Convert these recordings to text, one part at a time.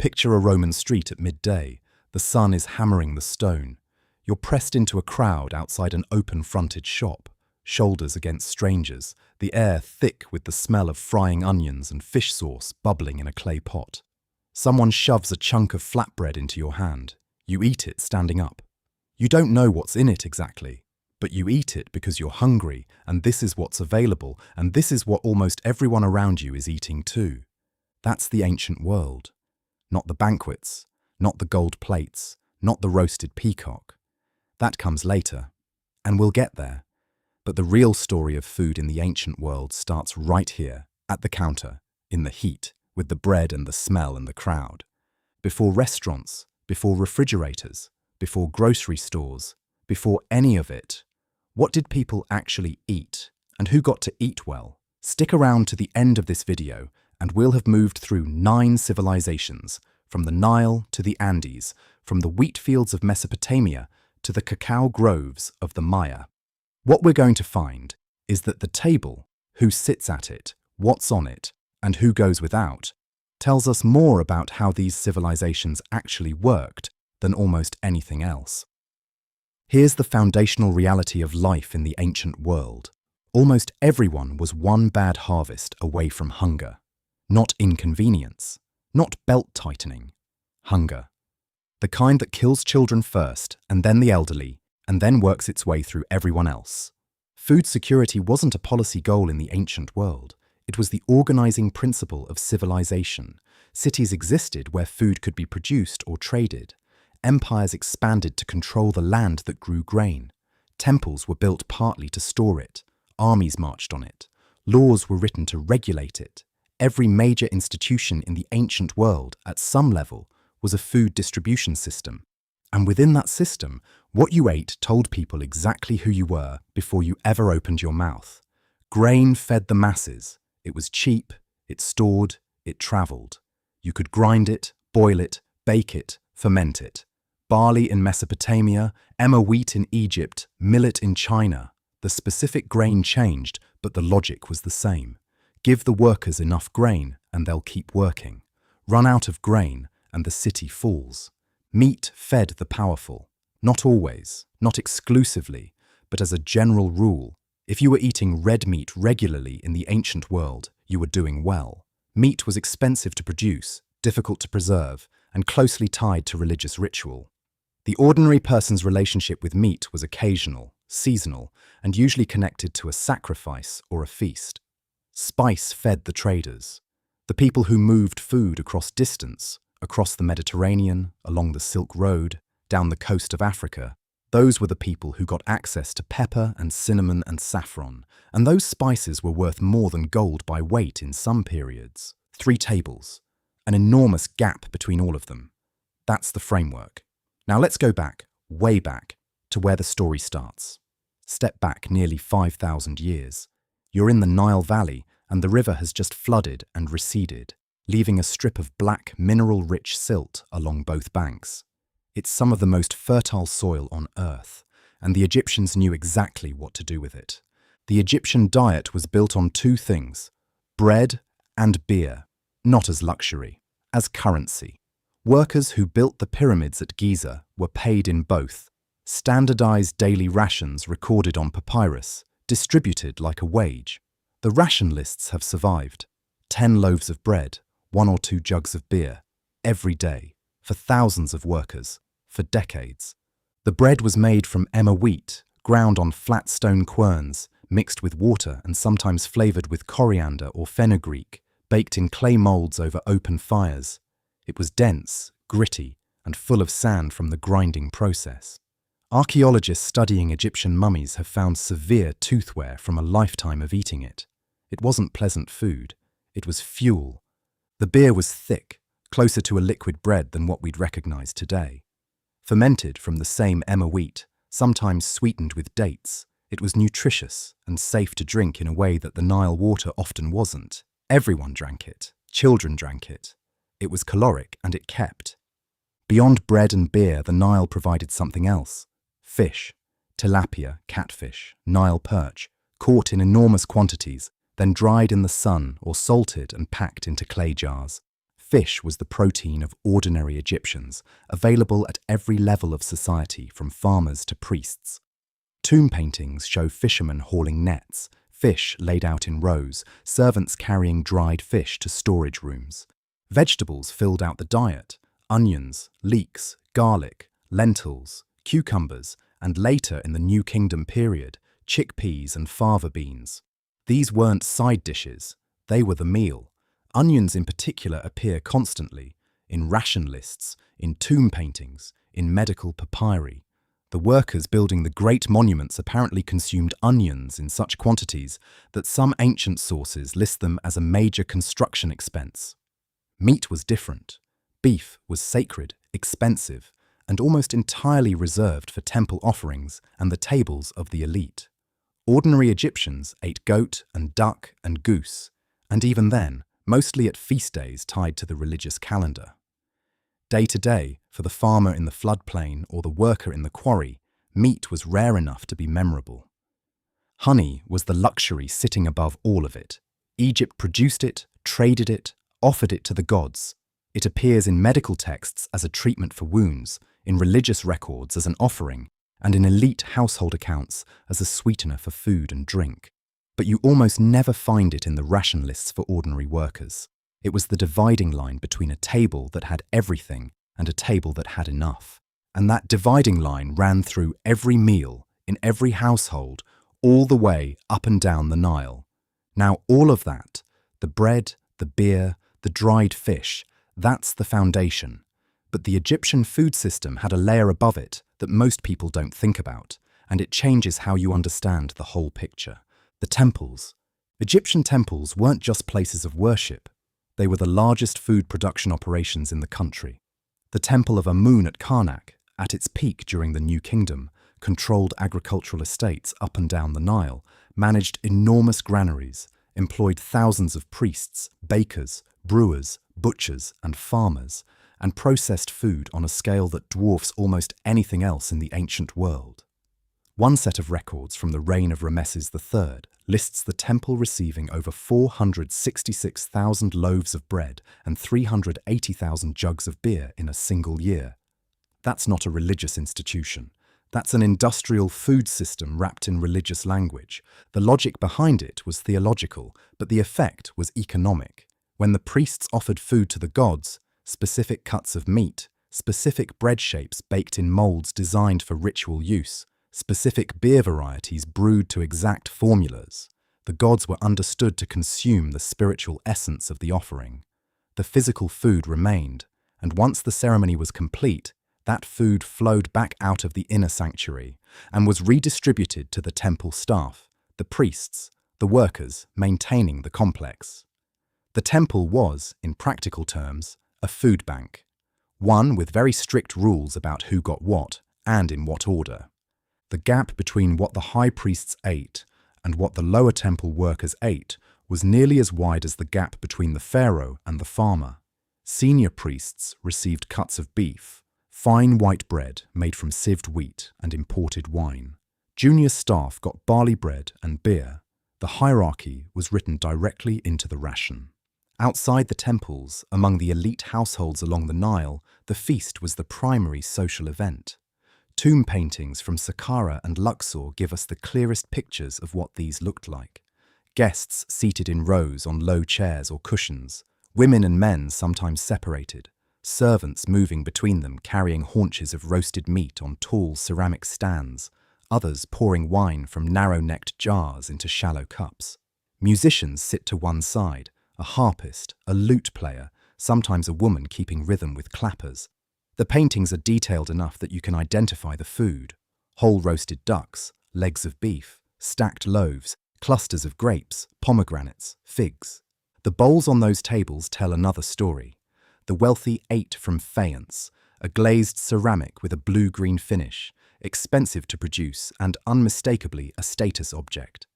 Picture a Roman street at midday. The sun is hammering the stone. You're pressed into a crowd outside an open-fronted shop, shoulders against strangers, the air thick with the smell of frying onions and fish sauce bubbling in a clay pot. Someone shoves a chunk of flatbread into your hand. You eat it standing up. You don't know what's in it exactly, but you eat it because you're hungry, and this is what's available, and this is what almost everyone around you is eating too. That's the ancient world. Not the banquets, not the gold plates, not the roasted peacock. That comes later, and we'll get there. But the real story of food in the ancient world starts right here, at the counter, in the heat, with the bread and the smell and the crowd. Before restaurants, before refrigerators, before grocery stores, before any of it, what did people actually eat, and who got to eat well? Stick around to the end of this video, and we'll have moved through 9 civilizations, from the Nile to the Andes, from the wheat fields of Mesopotamia to the cacao groves of the Maya. What we're going to find is that the table, who sits at it, what's on it, and who goes without, tells us more about how these civilizations actually worked than almost anything else. Here's the foundational reality of life in the ancient world. Almost everyone was one bad harvest away from hunger. Not inconvenience, not belt-tightening, hunger. The kind that kills children first, and then the elderly, and then works its way through everyone else. Food security wasn't a policy goal in the ancient world. It was the organizing principle of civilization. Cities existed where food could be produced or traded. Empires expanded to control the land that grew grain. Temples were built partly to store it. Armies marched on it. Laws were written to regulate it. Every major institution in the ancient world, at some level, was a food distribution system. And within that system, what you ate told people exactly who you were before you ever opened your mouth. Grain fed the masses. It was cheap, it stored, it travelled. You could grind it, boil it, bake it, ferment it. Barley in Mesopotamia, emmer wheat in Egypt, millet in China. The specific grain changed, but the logic was the same. Give the workers enough grain, and they'll keep working. Run out of grain, and the city falls. Meat fed the powerful. Not always, not exclusively, but as a general rule. If you were eating red meat regularly in the ancient world, you were doing well. Meat was expensive to produce, difficult to preserve, and closely tied to religious ritual. The ordinary person's relationship with meat was occasional, seasonal, and usually connected to a sacrifice or a feast. Spice fed the traders, the people who moved food across distance, across the Mediterranean, along the Silk Road, down the coast of Africa. Those were the people who got access to pepper and cinnamon and saffron, and those spices were worth more than gold by weight in some periods. 3 tables, an enormous gap between all of them. That's the framework. Now let's go back, way back, to where the story starts. Step back nearly 5,000 years. You're in the Nile Valley, and the river has just flooded and receded, leaving a strip of black, mineral-rich silt along both banks. It's some of the most fertile soil on Earth, and the Egyptians knew exactly what to do with it. The Egyptian diet was built on 2 things: bread and beer, not as luxury, as currency. Workers who built the pyramids at Giza were paid in both. Standardized daily rations recorded on papyrus, distributed like a wage. The ration lists have survived. 10 loaves of bread, 1 or 2 jugs of beer, every day, for thousands of workers, for decades. The bread was made from emmer wheat, ground on flat stone querns, mixed with water and sometimes flavored with coriander or fenugreek, baked in clay molds over open fires. It was dense, gritty, and full of sand from the grinding process. Archaeologists studying Egyptian mummies have found severe tooth wear from a lifetime of eating it. It wasn't pleasant food. It was fuel. The beer was thick, closer to a liquid bread than what we'd recognize today. Fermented from the same emmer wheat, sometimes sweetened with dates, it was nutritious and safe to drink in a way that the Nile water often wasn't. Everyone drank it. Children drank it. It was caloric and it kept. Beyond bread and beer, the Nile provided something else. Fish, tilapia, catfish, Nile perch, caught in enormous quantities, then dried in the sun or salted and packed into clay jars. Fish was the protein of ordinary Egyptians, available at every level of society from farmers to priests. Tomb paintings show fishermen hauling nets, fish laid out in rows, servants carrying dried fish to storage rooms. Vegetables filled out the diet: onions, leeks, garlic, lentils, cucumbers, and later in the New Kingdom period, chickpeas and fava beans. These weren't side dishes, they were the meal. Onions in particular appear constantly, in ration lists, in tomb paintings, in medical papyri. The workers building the great monuments apparently consumed onions in such quantities that some ancient sources list them as a major construction expense. Meat was different. Beef was sacred, expensive, and almost entirely reserved for temple offerings and the tables of the elite. Ordinary Egyptians ate goat and duck and goose, and even then, mostly at feast days tied to the religious calendar. Day to day, for the farmer in the floodplain or the worker in the quarry, meat was rare enough to be memorable. Honey was the luxury sitting above all of it. Egypt produced it, traded it, offered it to the gods. It appears in medical texts as a treatment for wounds, in religious records as an offering, and in elite household accounts as a sweetener for food and drink. But you almost never find it in the ration lists for ordinary workers. It was the dividing line between a table that had everything and a table that had enough. And that dividing line ran through every meal, in every household, all the way up and down the Nile. Now all of that, the bread, the beer, the dried fish, that's the foundation. But the Egyptian food system had a layer above it that most people don't think about, and it changes how you understand the whole picture. The temples. Egyptian temples weren't just places of worship. They were the largest food production operations in the country. The Temple of Amun at Karnak, at its peak during the New Kingdom, controlled agricultural estates up and down the Nile, managed enormous granaries, employed thousands of priests, bakers, brewers, butchers, and farmers, and processed food on a scale that dwarfs almost anything else in the ancient world. One set of records from the reign of Rameses III lists the temple receiving over 466,000 loaves of bread and 380,000 jugs of beer in a single year. That's not a religious institution. That's an industrial food system wrapped in religious language. The logic behind it was theological, but the effect was economic. When the priests offered food to the gods, specific cuts of meat, specific bread shapes baked in molds designed for ritual use, specific beer varieties brewed to exact formulas, the gods were understood to consume the spiritual essence of the offering. The physical food remained, and once the ceremony was complete, that food flowed back out of the inner sanctuary and was redistributed to the temple staff, the priests, the workers maintaining the complex. The temple was, in practical terms, a food bank, one with very strict rules about who got what and in what order. The gap between what the high priests ate and what the lower temple workers ate was nearly as wide as the gap between the pharaoh and the farmer. Senior priests received cuts of beef, fine white bread made from sieved wheat and imported wine. Junior staff got barley bread and beer. The hierarchy was written directly into the ration. Outside the temples, among the elite households along the Nile, the feast was the primary social event. Tomb paintings from Saqqara and Luxor give us the clearest pictures of what these looked like. Guests seated in rows on low chairs or cushions, women and men sometimes separated, servants moving between them carrying haunches of roasted meat on tall ceramic stands, others pouring wine from narrow-necked jars into shallow cups. Musicians sit to one side, a harpist, a lute player, sometimes a woman keeping rhythm with clappers. The paintings are detailed enough that you can identify the food: whole roasted ducks, legs of beef, stacked loaves, clusters of grapes, pomegranates, figs. The bowls on those tables tell another story. The wealthy ate from faience, a glazed ceramic with a blue-green finish, expensive to produce and unmistakably a status object.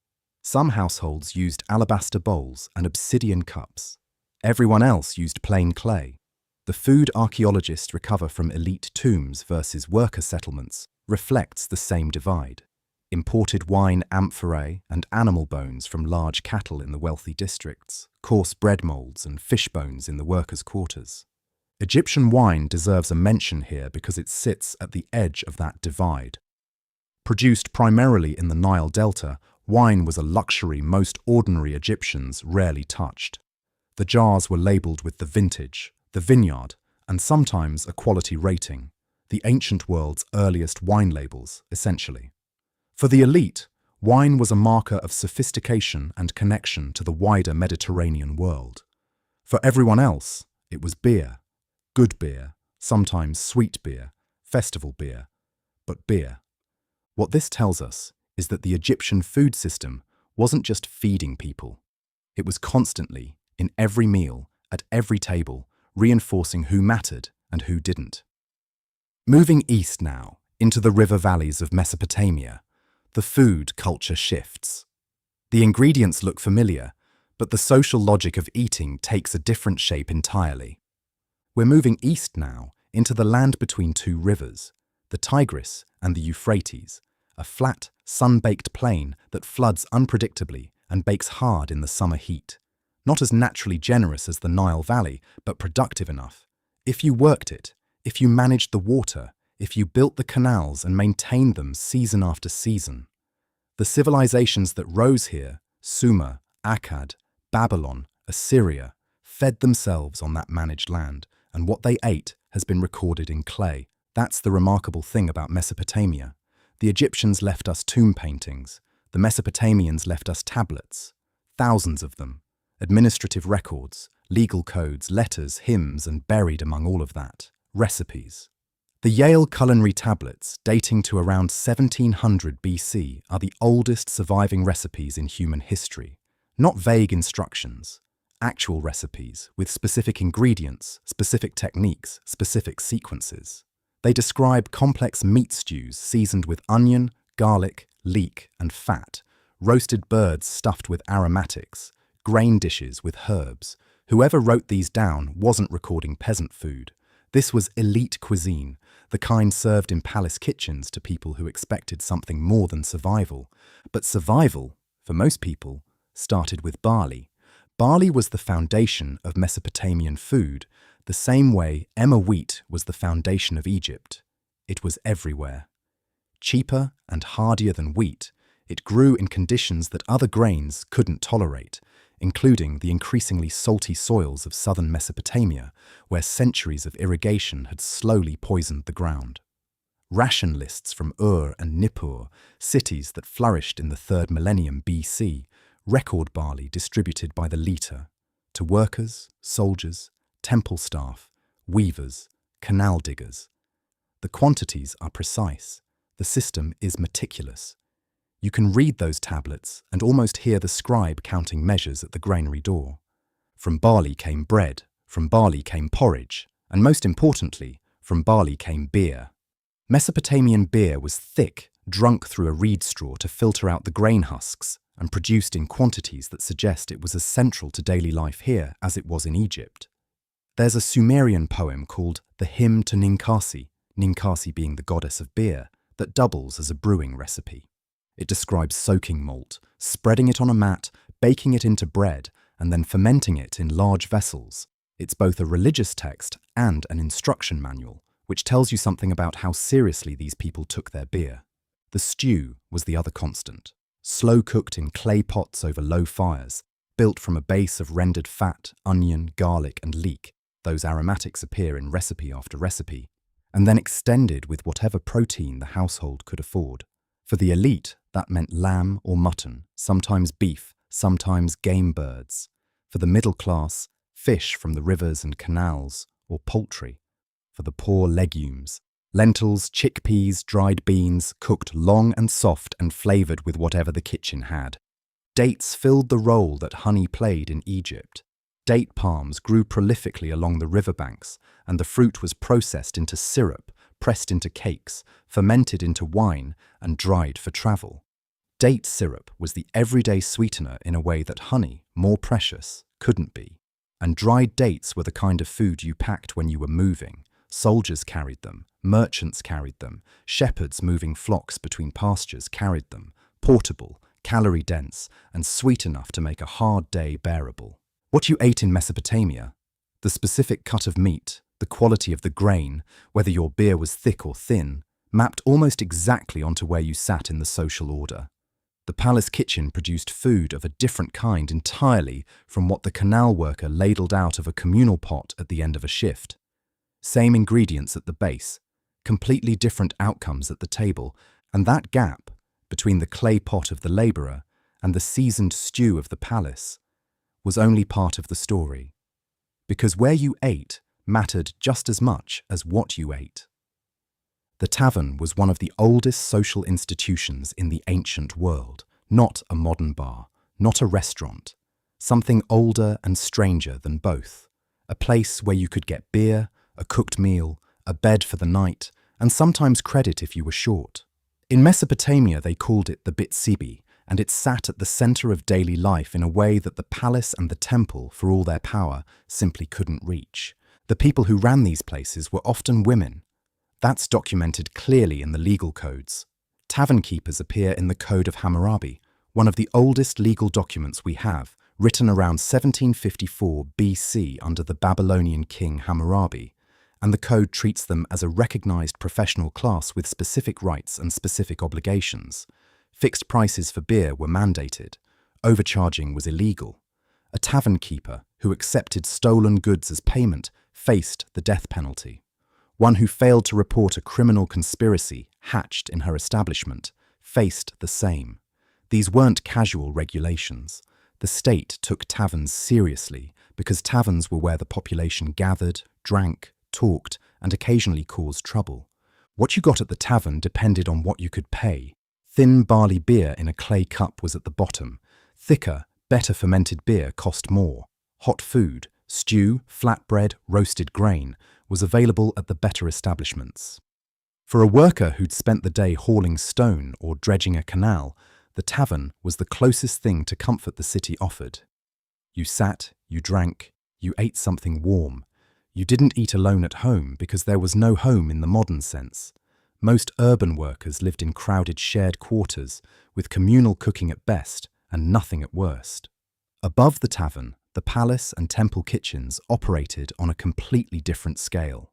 Some households used alabaster bowls and obsidian cups. Everyone else used plain clay. The food archaeologists recover from elite tombs versus worker settlements reflects the same divide. Imported wine amphorae and animal bones from large cattle in the wealthy districts, coarse bread molds and fish bones in the workers' quarters. Egyptian wine deserves a mention here because it sits at the edge of that divide. Produced primarily in the Nile Delta, wine was a luxury most ordinary Egyptians rarely touched. The jars were labelled with the vintage, the vineyard, and sometimes a quality rating, the ancient world's earliest wine labels, essentially. For the elite, wine was a marker of sophistication and connection to the wider Mediterranean world. For everyone else, it was beer. Good beer, sometimes sweet beer, festival beer, but beer. What this tells us is that the Egyptian food system wasn't just feeding people. It was constantly, in every meal, at every table, reinforcing who mattered and who didn't. Moving east now, into the river valleys of Mesopotamia, the food culture shifts. The ingredients look familiar, but the social logic of eating takes a different shape entirely. We're moving east now, into the land between two rivers, the Tigris and the Euphrates, a flat, sun-baked plain that floods unpredictably and bakes hard in the summer heat. Not as naturally generous as the Nile Valley, but productive enough. If you worked it, if you managed the water, if you built the canals and maintained them season after season. The civilizations that rose here, Sumer, Akkad, Babylon, Assyria, fed themselves on that managed land, and what they ate has been recorded in clay. That's the remarkable thing about Mesopotamia. The Egyptians left us tomb paintings. The Mesopotamians left us tablets. Thousands of them. Administrative records, legal codes, letters, hymns, and buried among all of that, recipes. The Yale culinary tablets, dating to around 1700 BC, are the oldest surviving recipes in human history. Not vague instructions, actual recipes with specific ingredients, specific techniques, specific sequences. They describe complex meat stews seasoned with onion, garlic, leek, and fat, roasted birds stuffed with aromatics, grain dishes with herbs. Whoever wrote these down wasn't recording peasant food. This was elite cuisine, the kind served in palace kitchens to people who expected something more than survival. But survival, for most people, started with barley. Barley was the foundation of Mesopotamian food, the same way emmer wheat was the foundation of Egypt. It was everywhere. Cheaper and hardier than wheat, it grew in conditions that other grains couldn't tolerate, including the increasingly salty soils of southern Mesopotamia, where centuries of irrigation had slowly poisoned the ground. Ration lists from Ur and Nippur, cities that flourished in the 3rd millennium BC, record barley distributed by the litre to workers, soldiers, temple staff, weavers, canal diggers. The quantities are precise. The system is meticulous. You can read those tablets and almost hear the scribe counting measures at the granary door. From barley came bread, from barley came porridge, and most importantly, from barley came beer. Mesopotamian beer was thick, drunk through a reed straw to filter out the grain husks, and produced in quantities that suggest it was as central to daily life here as it was in Egypt. There's a Sumerian poem called The Hymn to Ninkasi, Ninkasi being the goddess of beer, that doubles as a brewing recipe. It describes soaking malt, spreading it on a mat, baking it into bread, and then fermenting it in large vessels. It's both a religious text and an instruction manual, which tells you something about how seriously these people took their beer. The stew was the other constant, slow cooked in clay pots over low fires, built from a base of rendered fat, onion, garlic, and leek. Those aromatics appear in recipe after recipe, and then extended with whatever protein the household could afford. For the elite, that meant lamb or mutton, sometimes beef, sometimes game birds. For the middle class, fish from the rivers and canals, or poultry. For the poor, legumes, lentils, chickpeas, dried beans, cooked long and soft and flavoured with whatever the kitchen had. Dates filled the role that honey played in Egypt. Date palms grew prolifically along the riverbanks, and the fruit was processed into syrup, pressed into cakes, fermented into wine, and dried for travel. Date syrup was the everyday sweetener in a way that honey, more precious, couldn't be. And dried dates were the kind of food you packed when you were moving, Soldiers carried them, merchants carried them, shepherds moving flocks between pastures carried them, portable, calorie-dense, and sweet enough to make a hard day bearable. What you ate in Mesopotamia, the specific cut of meat, the quality of the grain, whether your beer was thick or thin, mapped almost exactly onto where you sat in the social order. The palace kitchen produced food of a different kind entirely from what the canal worker ladled out of a communal pot at the end of a shift. Same ingredients at the base, completely different outcomes at the table, and that gap between the clay pot of the labourer and the seasoned stew of the palace was only part of the story. Because where you ate mattered just as much as what you ate. The tavern was one of the oldest social institutions in the ancient world, not a modern bar, not a restaurant, something older and stranger than both, a place where you could get beer, a cooked meal, a bed for the night, and sometimes credit if you were short. In Mesopotamia they called it the Bitsibi, and it sat at the centre of daily life in a way that the palace and the temple, for all their power, simply couldn't reach. The people who ran these places were often women. That's documented clearly in the legal codes. Tavern keepers appear in the Code of Hammurabi, one of the oldest legal documents we have, written around 1754 BC under the Babylonian king Hammurabi, and the code treats them as a recognized professional class with specific rights and specific obligations. Fixed prices for beer were mandated. Overcharging was illegal. A tavern keeper who accepted stolen goods as payment faced the death penalty. One who failed to report a criminal conspiracy hatched in her establishment faced the same. These weren't casual regulations. The state took taverns seriously because taverns were where the population gathered, drank, talked, and occasionally caused trouble. What you got at the tavern depended on what you could pay. Thin barley beer in a clay cup was at the bottom. Thicker, better fermented beer cost more. Hot food, stew, flatbread, roasted grain, was available at the better establishments. For a worker who'd spent the day hauling stone or dredging a canal, the tavern was the closest thing to comfort the city offered. You sat, you drank, you ate something warm. You didn't eat alone at home because there was no home in the modern sense. Most urban workers lived in crowded shared quarters, with communal cooking at best and nothing at worst. Above the tavern, the palace and temple kitchens operated on a completely different scale.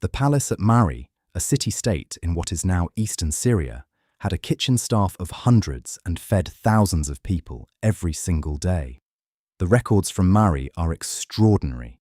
The palace at Mari, a city-state in what is now eastern Syria, had a kitchen staff of hundreds and fed thousands of people every single day. The records from Mari are extraordinary.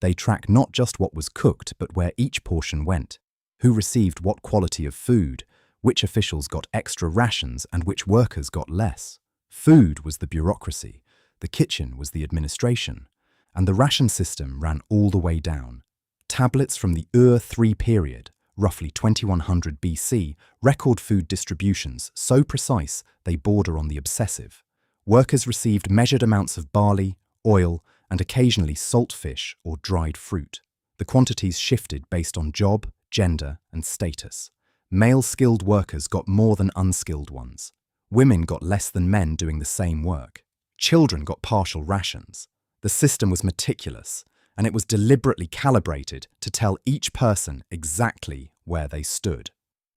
They track not just what was cooked, but where each portion went, who received what quality of food, which officials got extra rations and which workers got less. Food was the bureaucracy, the kitchen was the administration, and the ration system ran all the way down. Tablets from the Ur-3 period, roughly 2100 BC, record food distributions so precise they border on the obsessive. Workers received measured amounts of barley, oil, and occasionally salt fish or dried fruit. The quantities shifted based on job, gender, and status. Male skilled workers got more than unskilled ones. Women got less than men doing the same work. Children got partial rations. The system was meticulous, and it was deliberately calibrated to tell each person exactly where they stood.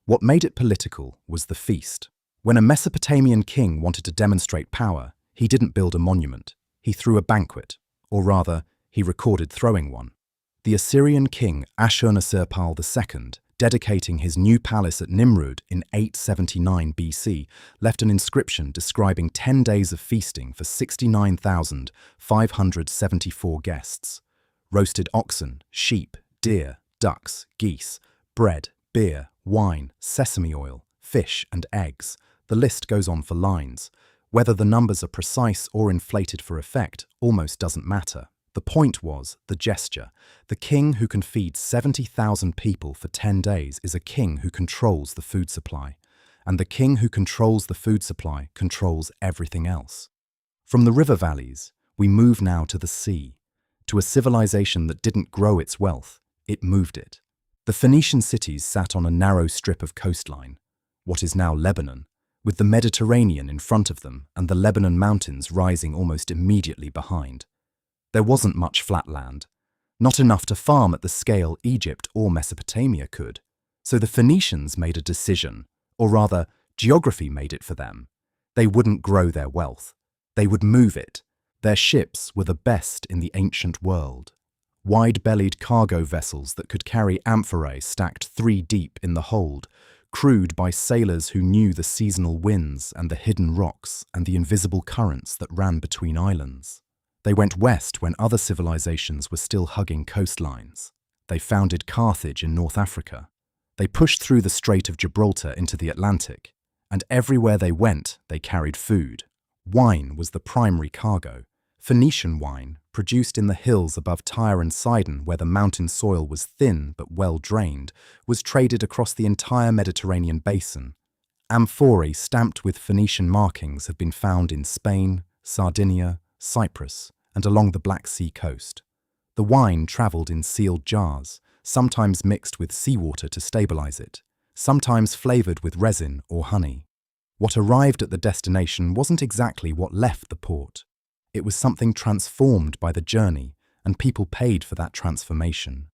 What made it political was the feast. When a Mesopotamian king wanted to demonstrate power, he didn't build a monument. He threw a banquet, or rather, he recorded throwing one. The Assyrian king Ashurnasirpal II, dedicating his new palace at Nimrud in 879 BC, left an inscription describing 10 days of feasting for 69,574 guests. Roasted oxen, sheep, deer, ducks, geese, bread, beer, wine, sesame oil, fish and eggs. The list goes on for lines. Whether the numbers are precise or inflated for effect almost doesn't matter. The point was the gesture. The king who can feed 70,000 people for 10 days is a king who controls the food supply. And the king who controls the food supply controls everything else. From the river valleys, we move now to the sea, to a civilization that didn't grow its wealth, it moved it. The Phoenician cities sat on a narrow strip of coastline, what is now Lebanon, with the Mediterranean in front of them and the Lebanon mountains rising almost immediately behind. There wasn't much flat land. not enough to farm at the scale Egypt or Mesopotamia could. So the Phoenicians made a decision, or rather, geography made it for them. They wouldn't grow their wealth. They would move it. Their ships were the best in the ancient world. Wide-bellied cargo vessels that could carry amphorae stacked 3 deep in the hold, crewed by sailors who knew the seasonal winds and the hidden rocks and the invisible currents that ran between islands. They went west when other civilizations were still hugging coastlines. They founded Carthage in North Africa. They pushed through the Strait of Gibraltar into the Atlantic, and everywhere they went, they carried food. Wine was the primary cargo. Phoenician wine, produced in the hills above Tyre and Sidon where the mountain soil was thin but well drained, was traded across the entire Mediterranean basin. Amphorae stamped with Phoenician markings have been found in Spain, Sardinia, Cyprus, and along the Black Sea coast. The wine travelled in sealed jars, sometimes mixed with seawater to stabilize it, sometimes flavoured with resin or honey. What arrived at the destination wasn't exactly what left the port. It was something transformed by the journey, and people paid for that transformation.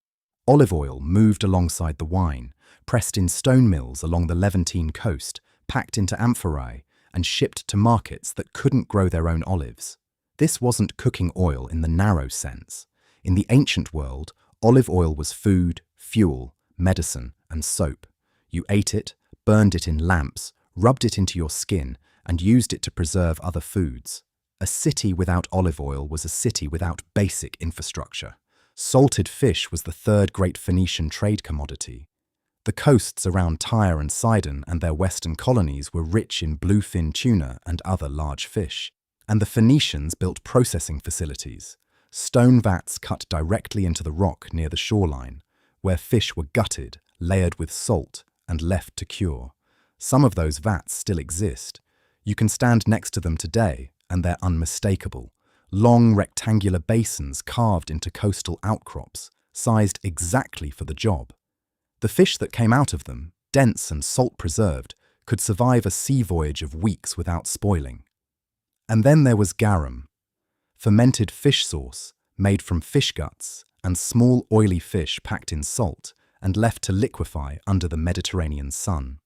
Olive oil moved alongside the wine, pressed in stone mills along the Levantine coast, packed into amphorae, and shipped to markets that couldn't grow their own olives. This wasn't cooking oil in the narrow sense. In the ancient world, olive oil was food, fuel, medicine, and soap. You ate it, burned it in lamps, rubbed it into your skin, and used it to preserve other foods. A city without olive oil was a city without basic infrastructure. Salted fish was the third great Phoenician trade commodity. The coasts around Tyre and Sidon and their western colonies were rich in bluefin tuna and other large fish. And the Phoenicians built processing facilities, stone vats cut directly into the rock near the shoreline, where fish were gutted, layered with salt, and left to cure. Some of those vats still exist. You can stand next to them today, and they're unmistakable. Long rectangular basins carved into coastal outcrops, sized exactly for the job. The fish that came out of them, dense and salt-preserved, could survive a sea voyage of weeks without spoiling. And then there was garum, fermented fish sauce made from fish guts and small oily fish packed in salt and left to liquefy under the Mediterranean sun.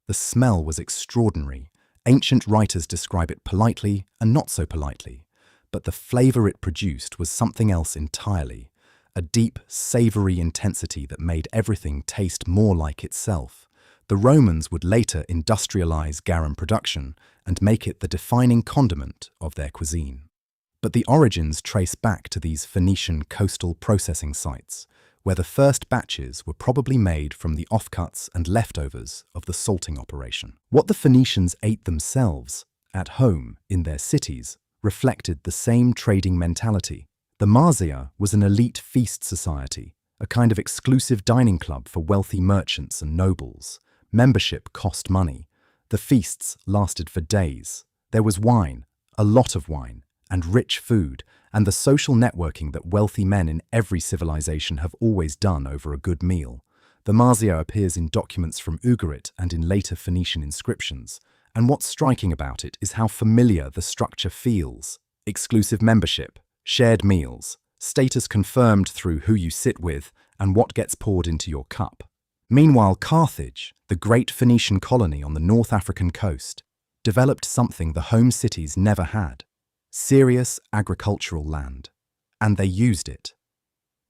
The smell was extraordinary. Ancient writers describe it politely and not so politely, but the flavour it produced was something else entirely, a deep, savoury intensity that made everything taste more like itself. The Romans would later industrialise garum production and make it the defining condiment of their cuisine. But the origins trace back to these Phoenician coastal processing sites, where the first batches were probably made from the offcuts and leftovers of the salting operation. What the Phoenicians ate themselves, at home, in their cities, reflected the same trading mentality. The Marsia was an elite feast society, a kind of exclusive dining club for wealthy merchants and nobles. Membership cost money. The feasts lasted for days. There was wine, a lot of wine, and rich food, and the social networking that wealthy men in every civilization have always done over a good meal. The Marsia appears in documents from Ugarit and in later Phoenician inscriptions, and what's striking about it is how familiar the structure feels. Exclusive membership, shared meals, status confirmed through who you sit with and what gets poured into your cup. Meanwhile, Carthage, the great Phoenician colony on the North African coast, developed something the home cities never had: serious agricultural land. And they used it.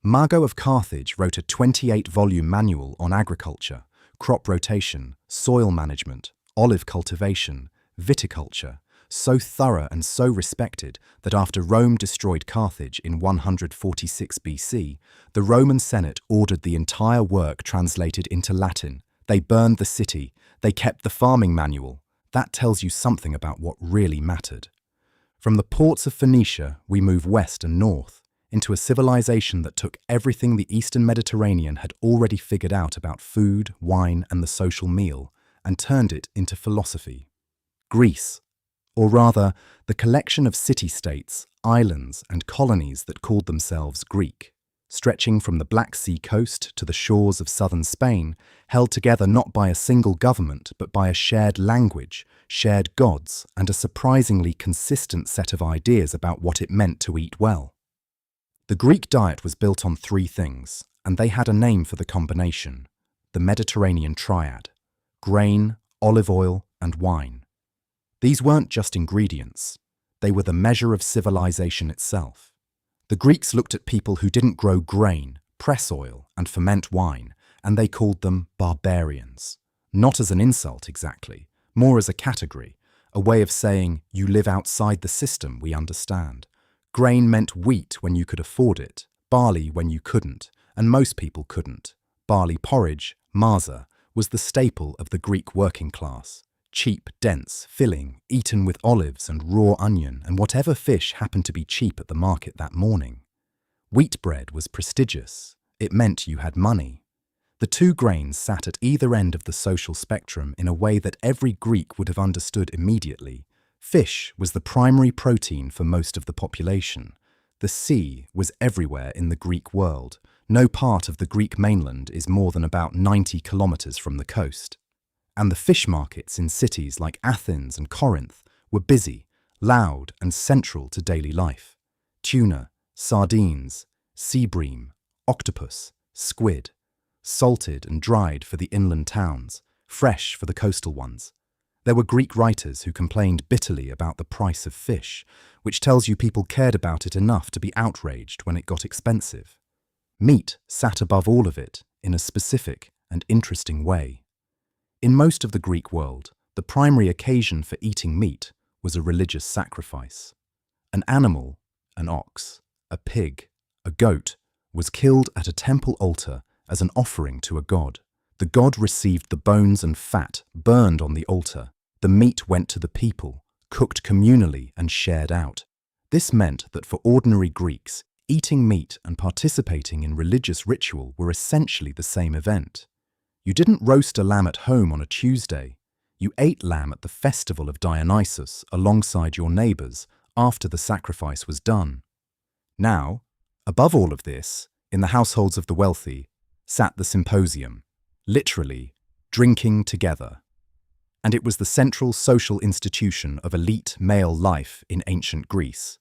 Mago of Carthage wrote a 28-volume manual on agriculture, crop rotation, soil management, olive cultivation, viticulture, so thorough and so respected that after Rome destroyed Carthage in 146 BC, the Roman Senate ordered the entire work translated into Latin. They burned the city. They kept the farming manual. That tells you something about what really mattered. From the ports of Phoenicia, we move west and north, into a civilization that took everything the Eastern Mediterranean had already figured out about food, wine, and the social meal, and turned it into philosophy. Greece, or rather, the collection of city-states, islands, and colonies that called themselves Greek, stretching from the Black Sea coast to the shores of southern Spain, held together not by a single government but by a shared language, shared gods, and a surprisingly consistent set of ideas about what it meant to eat well. The Greek diet was built on three things, and they had a name for the combination: the Mediterranean Triad: grain, olive oil, and wine. These weren't just ingredients, they were the measure of civilization itself. The Greeks looked at people who didn't grow grain, press oil, and ferment wine, and they called them barbarians. Not as an insult exactly, more as a category, a way of saying you live outside the system we understand. Grain meant wheat when you could afford it, barley when you couldn't, and most people couldn't. Barley porridge, maza, was the staple of the Greek working class. Cheap, dense, filling, eaten with olives and raw onion and whatever fish happened to be cheap at the market that morning. Wheat bread was prestigious. It meant you had money. The two grains sat at either end of the social spectrum in a way that every Greek would have understood immediately. Fish was the primary protein for most of the population. The sea was everywhere in the Greek world. No part of the Greek mainland is more than about 90 kilometers from the coast. And the fish markets in cities like Athens and Corinth were busy, loud, and central to daily life. Tuna, sardines, sea bream, octopus, squid, salted and dried for the inland towns, fresh for the coastal ones. There were Greek writers who complained bitterly about the price of fish, which tells you people cared about it enough to be outraged when it got expensive. Meat sat above all of it in a specific and interesting way. In most of the Greek world, the primary occasion for eating meat was a religious sacrifice. An animal, an ox, a pig, a goat, was killed at a temple altar as an offering to a god. The god received the bones and fat burned on the altar. The meat went to the people, cooked communally and shared out. This meant that for ordinary Greeks, eating meat and participating in religious ritual were essentially the same event. You didn't roast a lamb at home on a Tuesday. You ate lamb at the festival of Dionysus alongside your neighbors after the sacrifice was done. Now, above all of this, in the households of the wealthy, sat the Symposium, literally drinking together. And it was the central social institution of elite male life in ancient Greece.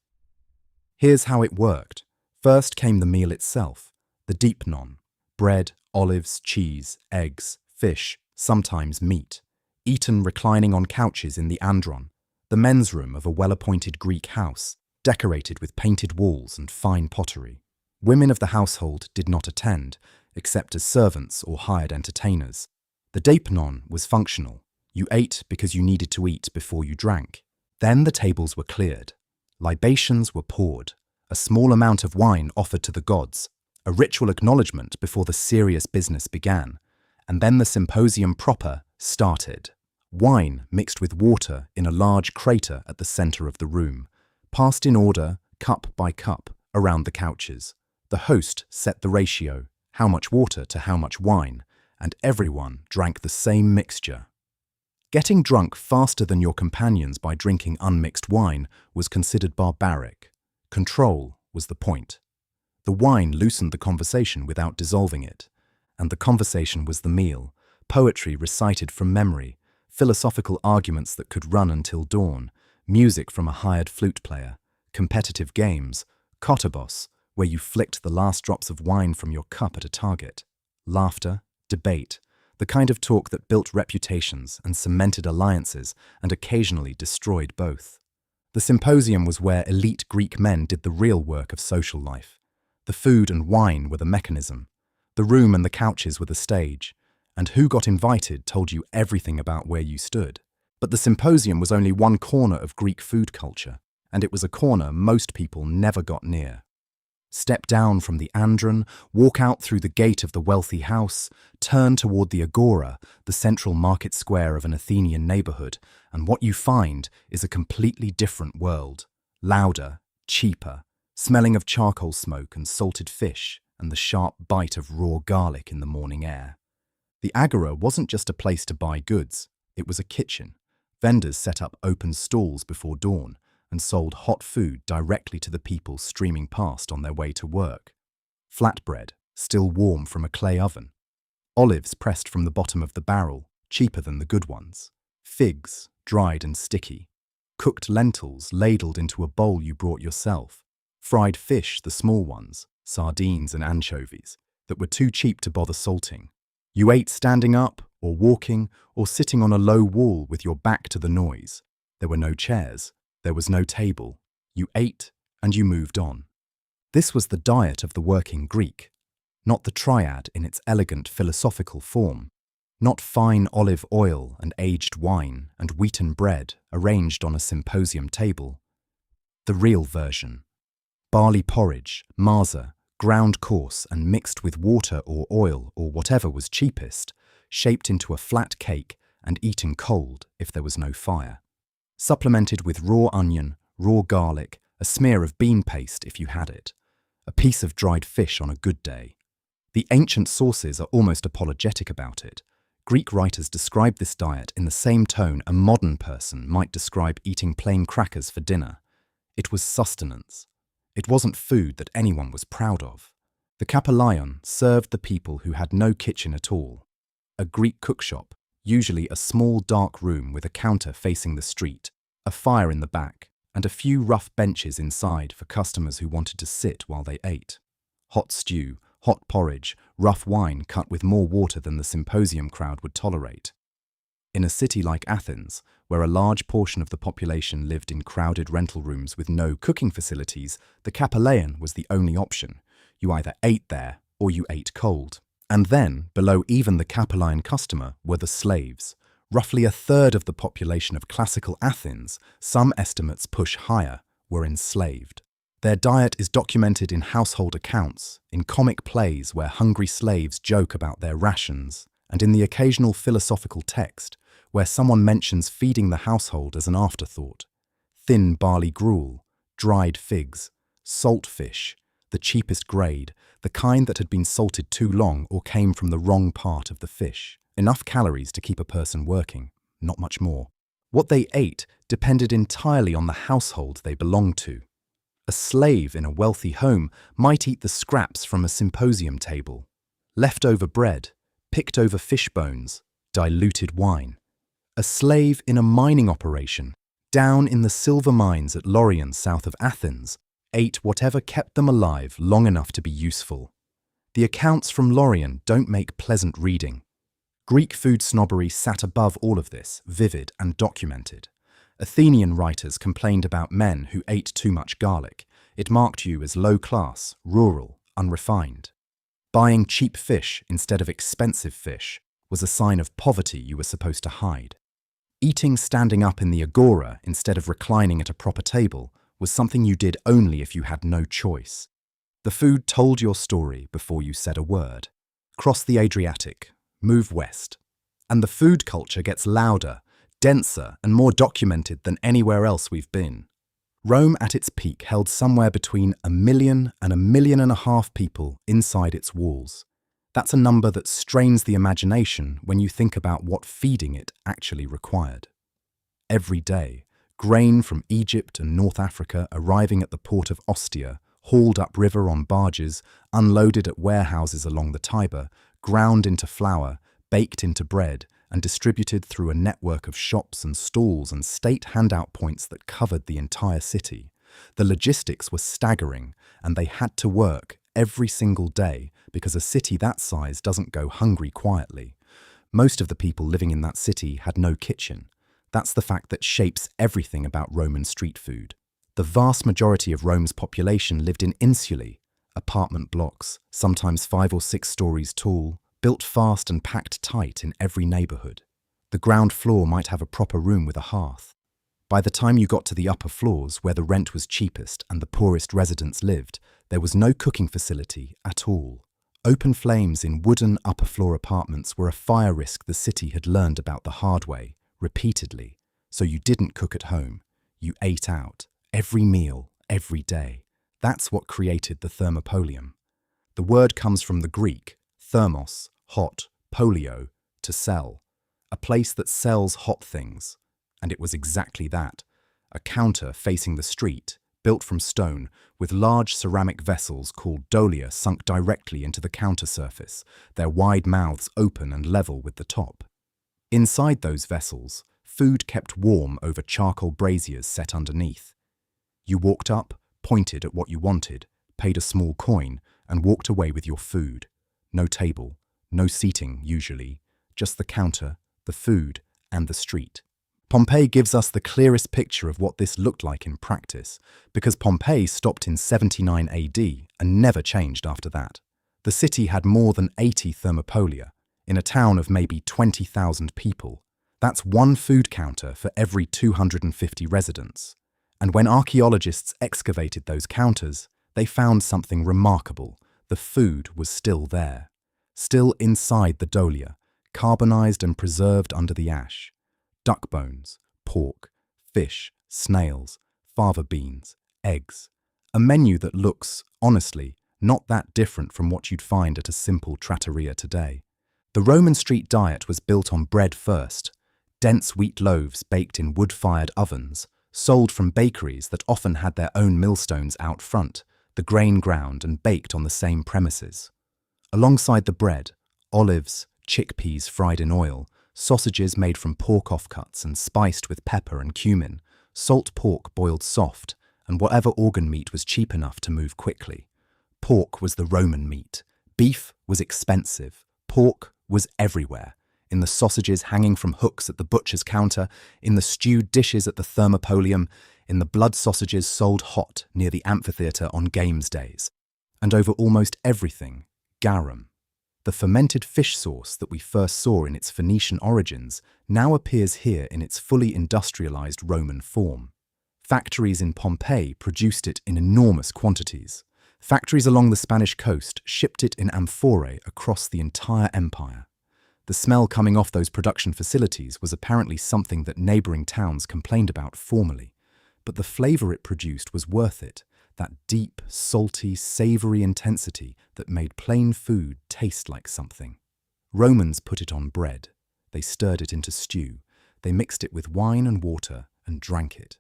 Here's how it worked. First came the meal itself, the deipnon: bread, olives, cheese, eggs, fish, sometimes meat, eaten reclining on couches in the andron, the men's room of a well-appointed Greek house, decorated with painted walls and fine pottery. Women of the household did not attend, except as servants or hired entertainers. The deipnon was functional. You ate because you needed to eat before you drank. Then the tables were cleared. Libations were poured. A small amount of wine offered to the gods, a ritual acknowledgement before the serious business began. And then the symposium proper started. Wine mixed with water in a large crater at the center of the room, passed in order, cup by cup, around the couches. The host set the ratio, how much water to how much wine, and everyone drank the same mixture. Getting drunk faster than your companions by drinking unmixed wine was considered barbaric. Control was the point. The wine loosened the conversation without dissolving it, and the conversation was the meal, poetry recited from memory, philosophical arguments that could run until dawn, music from a hired flute player, competitive games, kotobos, where you flicked the last drops of wine from your cup at a target, laughter, debate, the kind of talk that built reputations and cemented alliances and occasionally destroyed both. The symposium was where elite Greek men did the real work of social life. The food and wine were the mechanism. The room and the couches were the stage. And who got invited told you everything about where you stood. But the symposium was only one corner of Greek food culture, and it was a corner most people never got near. Step down from the andron, walk out through the gate of the wealthy house, turn toward the agora, the central market square of an Athenian neighborhood, and what you find is a completely different world. Louder, cheaper, smelling of charcoal smoke and salted fish and the sharp bite of raw garlic in the morning air. The agora wasn't just a place to buy goods, it was a kitchen. Vendors set up open stalls before dawn and sold hot food directly to the people streaming past on their way to work. Flatbread, still warm from a clay oven. Olives pressed from the bottom of the barrel, cheaper than the good ones. Figs, dried and sticky. Cooked lentils ladled into a bowl you brought yourself. Fried fish, the small ones, sardines and anchovies, that were too cheap to bother salting. You ate standing up, or walking, or sitting on a low wall with your back to the noise. There were no chairs, there was no table. You ate, and you moved on. This was the diet of the working Greek, not the Triad in its elegant philosophical form, not fine olive oil and aged wine and wheaten bread arranged on a symposium table. The real version. Barley porridge, marza, ground coarse and mixed with water or oil or whatever was cheapest, shaped into a flat cake and eaten cold if there was no fire. Supplemented with raw onion, raw garlic, a smear of bean paste if you had it, a piece of dried fish on a good day. The ancient sources are almost apologetic about it. Greek writers describe this diet in the same tone a modern person might describe eating plain crackers for dinner. It was sustenance. It wasn't food that anyone was proud of. The kapalion served the people who had no kitchen at all. A Greek cookshop, usually a small dark room with a counter facing the street, a fire in the back, and a few rough benches inside for customers who wanted to sit while they ate. Hot stew, hot porridge, rough wine cut with more water than the symposium crowd would tolerate. In a city like Athens, where a large portion of the population lived in crowded rental rooms with no cooking facilities, the kapalion was the only option. You either ate there or you ate cold. And then, below even the kapalion customer, were the slaves. Roughly a third of the population of classical Athens, some estimates push higher, were enslaved. Their diet is documented in household accounts, in comic plays where hungry slaves joke about their rations, and in the occasional philosophical text where someone mentions feeding the household as an afterthought. Thin barley gruel, dried figs, salt fish, the cheapest grade, the kind that had been salted too long or came from the wrong part of the fish. Enough calories to keep a person working, not much more. What they ate depended entirely on the household they belonged to. A slave in a wealthy home might eat the scraps from a symposium table. Leftover bread, picked over fish bones, diluted wine. A slave in a mining operation, down in the silver mines at Lorient south of Athens, ate whatever kept them alive long enough to be useful. The accounts from Lorient don't make pleasant reading. Greek food snobbery sat above all of this, vivid and documented. Athenian writers complained about men who ate too much garlic. It marked you as low class, rural, unrefined. Buying cheap fish instead of expensive fish was a sign of poverty you were supposed to hide. Eating standing up in the agora instead of reclining at a proper table was something you did only if you had no choice. The food told your story before you said a word. Cross the Adriatic, move west, and the food culture gets louder, denser, and more documented than anywhere else we've been. Rome at its peak held somewhere between 1 million and 1.5 million people inside its walls. That's a number that strains the imagination when you think about what feeding it actually required. Every day, grain from Egypt and North Africa arriving at the port of Ostia, hauled upriver on barges, unloaded at warehouses along the Tiber, ground into flour, baked into bread, and distributed through a network of shops and stalls and state handout points that covered the entire city. The logistics were staggering, and they had to work every single day because a city that size doesn't go hungry quietly. Most of the people living in that city had no kitchen. That's the fact that shapes everything about Roman street food. The vast majority of Rome's population lived in insulae, apartment blocks, sometimes 5 or 6 stories tall, built fast and packed tight in every neighborhood. The ground floor might have a proper room with a hearth. By the time you got to the upper floors, where the rent was cheapest and the poorest residents lived, there was no cooking facility at all. Open flames in wooden upper floor apartments were a fire risk the city had learned about the hard way, repeatedly. So you didn't cook at home. You ate out, every meal, every day. That's what created the thermopolium. The word comes from the Greek, thermos, hot, polio, to sell. A place that sells hot things. And it was exactly that. A counter facing the street, built from stone, with large ceramic vessels called dolia sunk directly into the counter surface, their wide mouths open and level with the top. Inside those vessels, food kept warm over charcoal braziers set underneath. You walked up, pointed at what you wanted, paid a small coin, and walked away with your food. No table, no seating usually, just the counter, the food, and the street. Pompeii gives us the clearest picture of what this looked like in practice, because Pompeii stopped in 79 AD and never changed after that. The city had more than 80 thermopolia, in a town of maybe 20,000 people. That's one food counter for every 250 residents. And when archaeologists excavated those counters, they found something remarkable. The food was still there, still inside the dolia, carbonized and preserved under the ash. Duck bones, pork, fish, snails, fava beans, eggs. A menu that looks, honestly, not that different from what you'd find at a simple trattoria today. The Roman street diet was built on bread first, dense wheat loaves baked in wood-fired ovens, sold from bakeries that often had their own millstones out front, the grain ground and baked on the same premises. Alongside the bread, olives, chickpeas fried in oil, sausages made from pork offcuts and spiced with pepper and cumin, salt pork boiled soft, and whatever organ meat was cheap enough to move quickly. Pork was the Roman meat. Beef was expensive. Pork was everywhere. In the sausages hanging from hooks at the butcher's counter, in the stewed dishes at the thermopolium, in the blood sausages sold hot near the amphitheatre on games days. And over almost everything, garum. The fermented fish sauce that we first saw in its Phoenician origins now appears here in its fully industrialized Roman form. Factories in Pompeii produced it in enormous quantities. Factories along the Spanish coast shipped it in amphorae across the entire empire. The smell coming off those production facilities was apparently something that neighboring towns complained about formerly, but the flavor it produced was worth it, that deep, salty, savory intensity that made plain food taste like something. Romans put it on bread. They stirred it into stew. They mixed it with wine and water and drank it.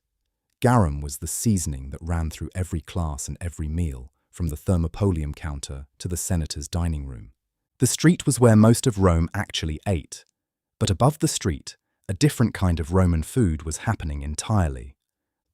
Garum was the seasoning that ran through every class and every meal, from the thermopolium counter to the senator's dining room. The street was where most of Rome actually ate. But above the street, a different kind of Roman food was happening entirely.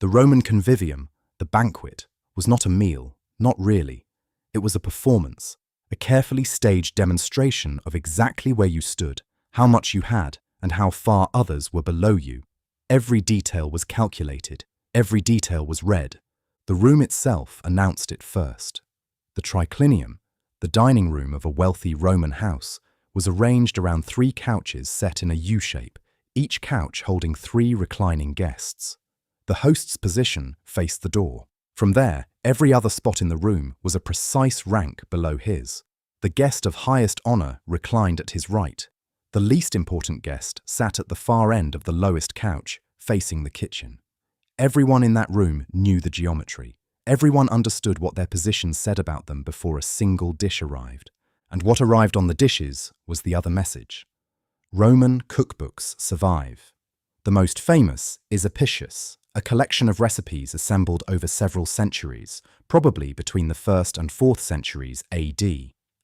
The Roman convivium, the banquet, was not a meal, not really. It was a performance, a carefully staged demonstration of exactly where you stood, how much you had, and how far others were below you. Every detail was calculated, every detail was read. The room itself announced it first. The triclinium, the dining room of a wealthy Roman house, was arranged around 3 couches set in a U-shape, each couch holding 3 reclining guests. The host's position faced the door. From there, every other spot in the room was a precise rank below his. The guest of highest honor reclined at his right. The least important guest sat at the far end of the lowest couch, facing the kitchen. Everyone in that room knew the geometry. Everyone understood what their position said about them before a single dish arrived. And what arrived on the dishes was the other message. Roman cookbooks survive. The most famous is Apicius, a collection of recipes assembled over several centuries, probably between the 1st and 4th centuries AD,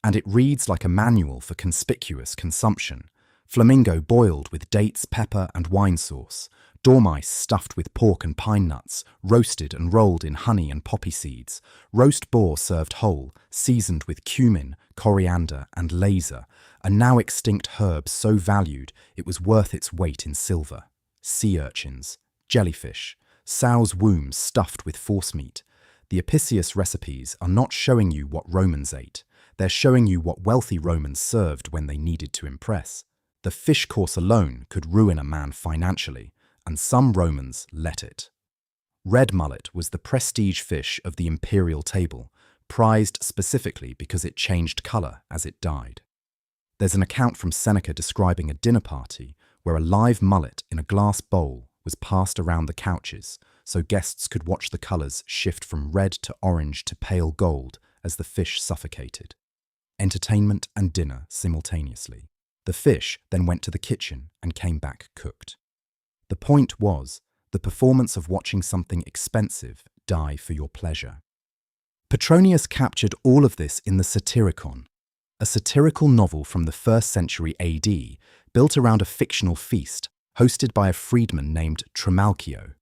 and it reads like a manual for conspicuous consumption. Flamingo boiled with dates, pepper, and wine sauce, dormice stuffed with pork and pine nuts, roasted and rolled in honey and poppy seeds, roast boar served whole, seasoned with cumin, coriander, and laser, a now extinct herb so valued it was worth its weight in silver, sea urchins, jellyfish, sow's wombs stuffed with forcemeat. The Apicius recipes are not showing you what Romans ate. They're showing you what wealthy Romans served when they needed to impress. The fish course alone could ruin a man financially, and some Romans let it. Red mullet was the prestige fish of the imperial table, prized specifically because it changed colour as it died. There's an account from Seneca describing a dinner party where a live mullet in a glass bowl was passed around the couches so guests could watch the colours shift from red to orange to pale gold as the fish suffocated. Entertainment and dinner simultaneously. The fish then went to the kitchen and came back cooked. The point was the performance of watching something expensive die for your pleasure. Petronius captured all of this in the Satyricon, a satirical novel from the 1st century AD built around a fictional feast hosted by a freedman named Trimalchio.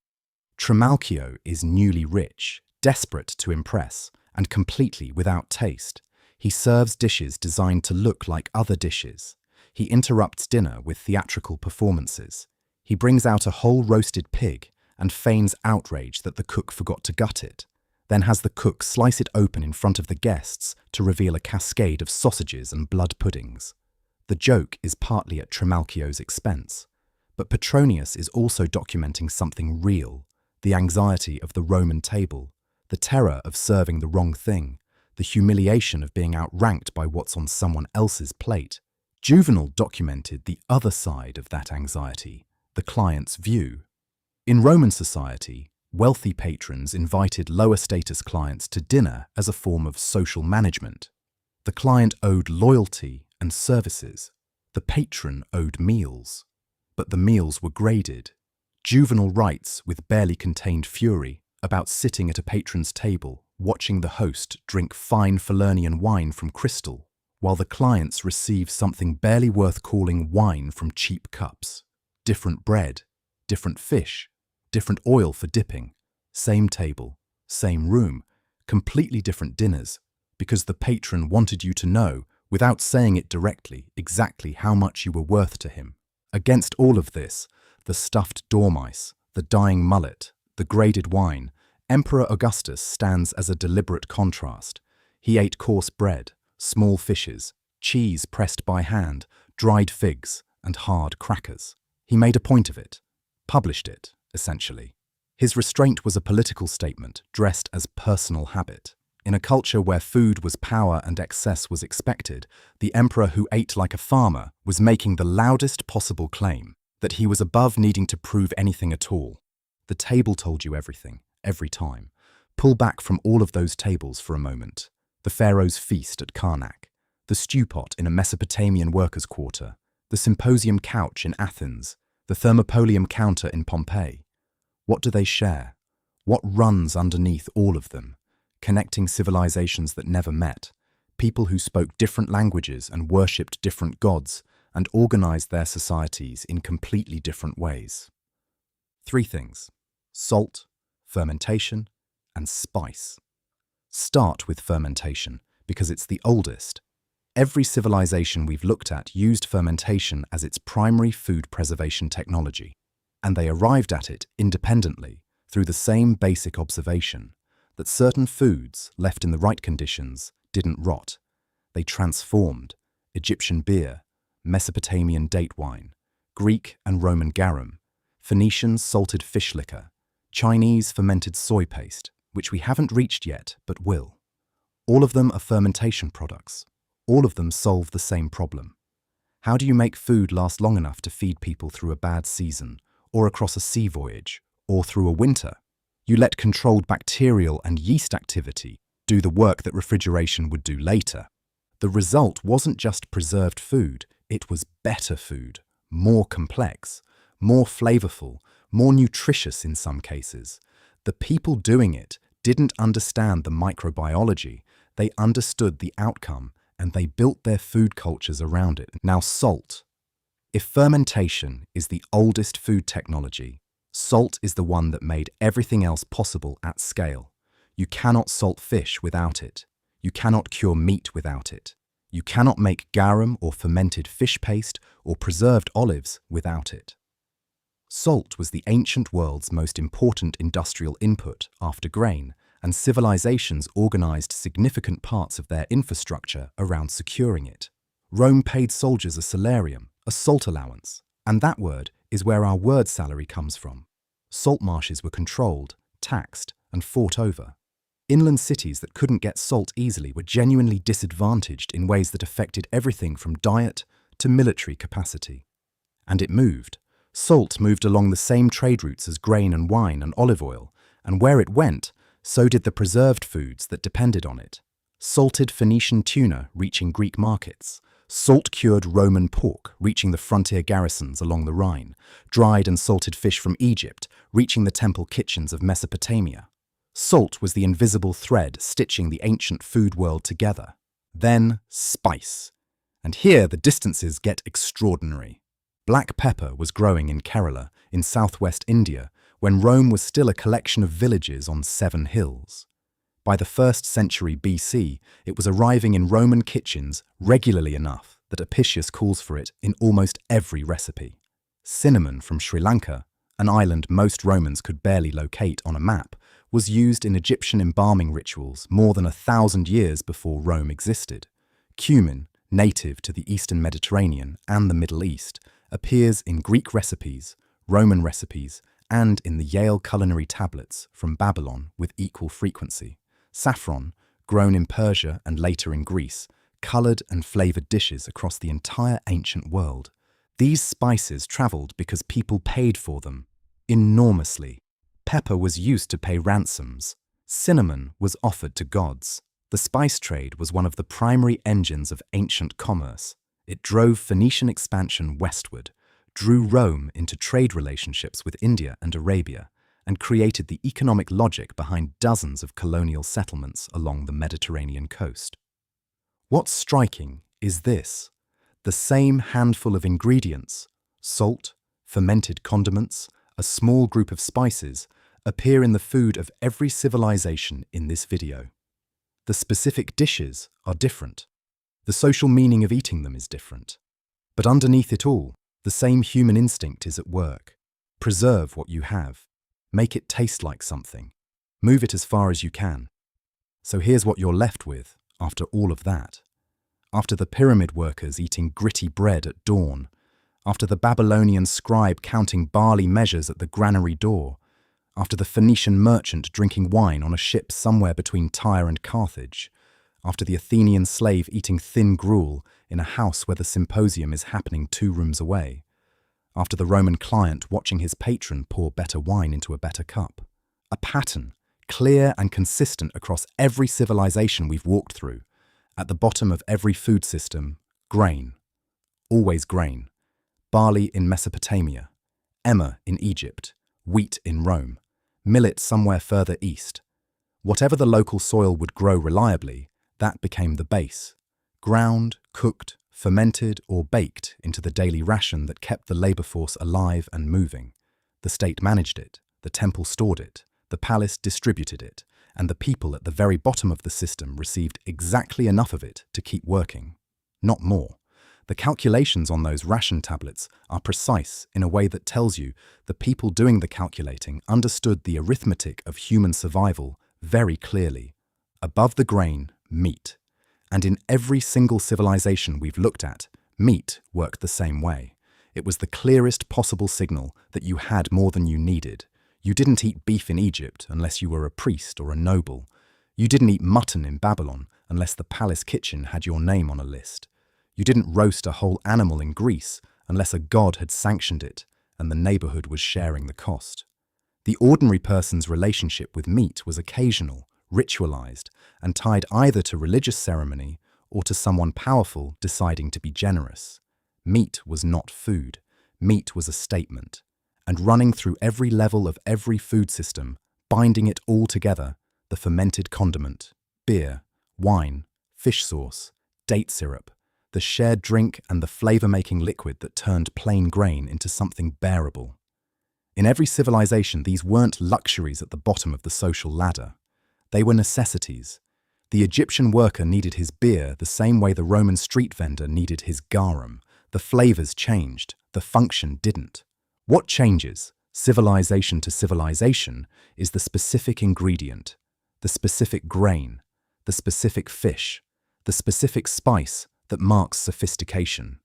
Trimalchio is newly rich, Desperate to impress, and completely without taste, he serves dishes designed to look like other dishes. He interrupts dinner with theatrical performances. He brings out a whole roasted pig and feigns outrage that the cook forgot to gut it, then has the cook slice it open in front of the guests to reveal a cascade of sausages and blood puddings. The joke is partly at Trimalchio's expense, but Petronius is also documenting something real: the anxiety of the Roman table, the terror of serving the wrong thing, the humiliation of being outranked by what's on someone else's plate. Juvenal documented the other side of that anxiety, the client's view. In Roman society, wealthy patrons invited lower-status clients to dinner as a form of social management. The client owed loyalty and services. The patron owed meals. But the meals were graded. Juvenal writes with barely contained fury about sitting at a patron's table, watching the host drink fine Falernian wine from crystal, while the clients receive something barely worth calling wine from cheap cups. Different bread, different fish, different oil for dipping, same table, same room, completely different dinners, because the patron wanted you to know, without saying it directly, exactly how much you were worth to him. Against all of this, the stuffed dormice, the dying mullet, the graded wine, Emperor Augustus stands as a deliberate contrast. He ate coarse bread, small fishes, cheese pressed by hand, dried figs, and hard crackers. He made a point of it, published it, essentially. His restraint was a political statement dressed as personal habit. In a culture where food was power and excess was expected, the emperor who ate like a farmer was making the loudest possible claim that he was above needing to prove anything at all. The table told you everything, every time. Pull back from all of those tables for a moment. The pharaoh's feast at Karnak, the stew pot in a Mesopotamian workers' quarter, the Symposium couch in Athens, the Thermopolium counter in Pompeii. What do they share? What runs underneath all of them? Connecting civilizations that never met, people who spoke different languages and worshipped different gods and organized their societies in completely different ways. 3 things: salt, fermentation, and spice. Start with fermentation because it's the oldest. Every civilization we've looked at used fermentation as its primary food preservation technology, and they arrived at it independently through the same basic observation that certain foods, left in the right conditions, didn't rot. They transformed: Egyptian beer, Mesopotamian date wine, Greek and Roman garum, Phoenician salted fish liquor, Chinese fermented soy paste, which we haven't reached yet but will. All of them are fermentation products. All of them solve the same problem. How do you make food last long enough to feed people through a bad season, or across a sea voyage, or through a winter? You let controlled bacterial and yeast activity do the work that refrigeration would do later. The result wasn't just preserved food, it was better food, more complex, more flavorful, more nutritious in some cases. The people doing it didn't understand the microbiology, they understood the outcome, and they built their food cultures around it. Now, salt. If fermentation is the oldest food technology, salt is the one that made everything else possible at scale. You cannot salt fish without it. You cannot cure meat without it. You cannot make garum or fermented fish paste or preserved olives without it. Salt was the ancient world's most important industrial input after grain, and civilizations organized significant parts of their infrastructure around securing it. Rome paid soldiers a salarium, a salt allowance, and that word is where our word salary comes from. Salt marshes were controlled, taxed, and fought over. Inland cities that couldn't get salt easily were genuinely disadvantaged in ways that affected everything from diet to military capacity. And it moved. Salt moved along the same trade routes as grain and wine and olive oil, and where it went, so did the preserved foods that depended on it. Salted Phoenician tuna reaching Greek markets, salt-cured Roman pork reaching the frontier garrisons along the Rhine, dried and salted fish from Egypt reaching the temple kitchens of Mesopotamia. Salt was the invisible thread stitching the ancient food world together. Then, spice. And here the distances get extraordinary. Black pepper was growing in Kerala, in southwest India, when Rome was still a collection of villages on 7 hills. By the 1st century BC, it was arriving in Roman kitchens regularly enough that Apicius calls for it in almost every recipe. Cinnamon from Sri Lanka, an island most Romans could barely locate on a map, was used in Egyptian embalming rituals more than 1,000 years before Rome existed. Cumin, native to the Eastern Mediterranean and the Middle East, appears in Greek recipes, Roman recipes, and in the Yale culinary tablets from Babylon with equal frequency. Saffron, grown in Persia and later in Greece, coloured and flavoured dishes across the entire ancient world. These spices travelled because people paid for them enormously. Pepper was used to pay ransoms. Cinnamon was offered to gods. The spice trade was one of the primary engines of ancient commerce. It drove Phoenician expansion westward, drew Rome into trade relationships with India and Arabia, and created the economic logic behind dozens of colonial settlements along the Mediterranean coast. What's striking is this: the same handful of ingredients, salt, fermented condiments, a small group of spices, appear in the food of every civilization in this video. The specific dishes are different. The social meaning of eating them is different. But underneath it all, the same human instinct is at work. Preserve what you have. Make it taste like something. Move it as far as you can. So here's what you're left with after all of that. After the pyramid workers eating gritty bread at dawn, after the Babylonian scribe counting barley measures at the granary door, after the Phoenician merchant drinking wine on a ship somewhere between Tyre and Carthage, after the Athenian slave eating thin gruel in a house where the Symposium is happening 2 rooms away, after the Roman client watching his patron pour better wine into a better cup. A pattern, clear and consistent across every civilization we've walked through. At the bottom of every food system, grain. Always grain. Barley in Mesopotamia, emmer in Egypt, wheat in Rome, millet somewhere further east. Whatever the local soil would grow reliably, that became the base. Ground, cooked, fermented or baked into the daily ration that kept the labour force alive and moving. The state managed it, the temple stored it, the palace distributed it, and the people at the very bottom of the system received exactly enough of it to keep working, not more. The calculations on those ration tablets are precise in a way that tells you the people doing the calculating understood the arithmetic of human survival very clearly. Above the grain, meat. And in every single civilization we've looked at, meat worked the same way. It was the clearest possible signal that you had more than you needed. You didn't eat beef in Egypt unless you were a priest or a noble. You didn't eat mutton in Babylon unless the palace kitchen had your name on a list. You didn't roast a whole animal in Greece unless a god had sanctioned it and the neighborhood was sharing the cost. The ordinary person's relationship with meat was occasional, ritualized, and tied either to religious ceremony or to someone powerful deciding to be generous. Meat was not food. Meat was a statement. And running through every level of every food system, binding it all together, the fermented condiment, beer, wine, fish sauce, date syrup, the shared drink and the flavour-making liquid that turned plain grain into something bearable. In every civilization, these weren't luxuries at the bottom of the social ladder. They were necessities. The Egyptian worker needed his beer the same way the Roman street vendor needed his garum. The flavours changed, the function didn't. What changes, civilization to civilization, is the specific ingredient, the specific grain, the specific fish, the specific spice that marks sophistication.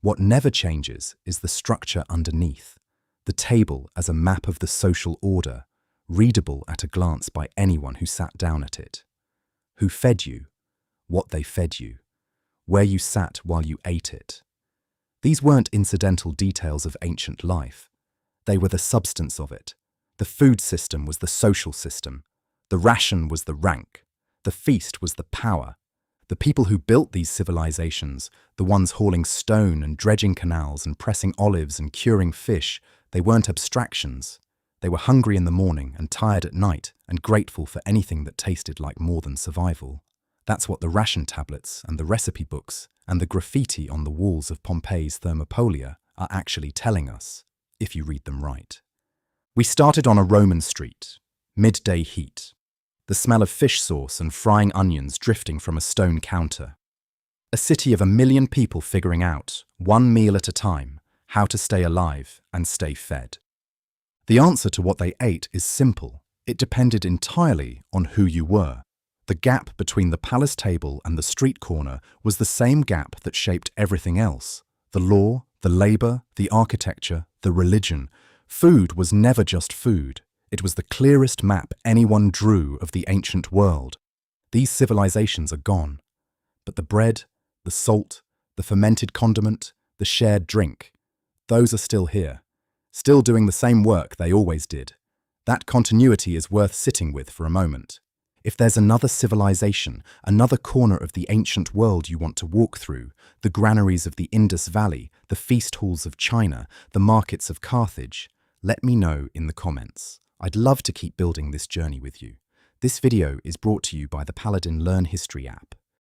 What never changes is the structure underneath, the table as a map of the social order, readable at a glance by anyone who sat down at it. Who fed you, what they fed you, where you sat while you ate it. These weren't incidental details of ancient life. They were the substance of it. The food system was the social system. The ration was the rank. The feast was the power. The people who built these civilizations, the ones hauling stone and dredging canals and pressing olives and curing fish, they weren't abstractions. They were hungry in the morning and tired at night and grateful for anything that tasted like more than survival. That's what the ration tablets and the recipe books and the graffiti on the walls of Pompeii's Thermopolia are actually telling us, if you read them right. We started on a Roman street, midday heat, the smell of fish sauce and frying onions drifting from a stone counter. A city of 1 million people figuring out, one meal at a time, how to stay alive and stay fed. The answer to what they ate is simple. It depended entirely on who you were. The gap between the palace table and the street corner was the same gap that shaped everything else. The law, the labor, the architecture, the religion. Food was never just food. It was the clearest map anyone drew of the ancient world. These civilizations are gone. But the bread, the salt, the fermented condiment, the shared drink, those are still here, still doing the same work they always did. That continuity is worth sitting with for a moment. If there's another civilization, another corner of the ancient world you want to walk through, the granaries of the Indus Valley, the feast halls of China, the markets of Carthage, let me know in the comments. I'd love to keep building this journey with you. This video is brought to you by the Paladin Learn History app.